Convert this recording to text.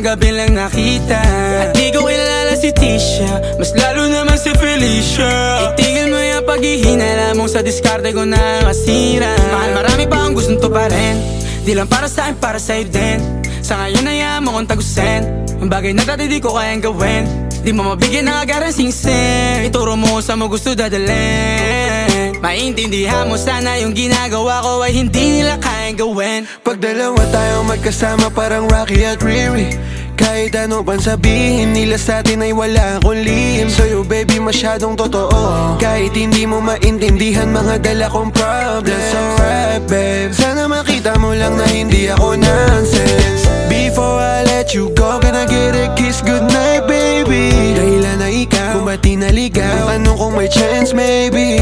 isang gabi lang nakita. At di ko kilala si Tisha, mas lalo naman si Felicia. Itigil mo yung paghihinala mong sa diskarte ko na masira. Mahal, marami pa ang gustong to pa rin, di lang para sa akin, para sa'yo din. Sa ngayon ayaw mo kong tagusin ang bagay na dati di ko kayang gawin. Di mo mabigyan ng agarang sing-sing, ituro mo saan mo gusto dadalhin. Maintindihan mo sana yung ginagawa ko ay hindi nila kayang gawin. Pag dalawa tayong magkasama parang Rocky at Riri, kahit ano pang sabihin nila sa atin ay wala akong lihim. Sa'yo baby masyadong totoo, kahit hindi mo maintindihan mga dala kong problems. Alright babe, sana makita mo lang na hindi ako nonsense. Before I let you go, can I get a kiss goodnight baby? Dahilan na ikaw, kung ba't di naligaw, tanong kung may chance maybe.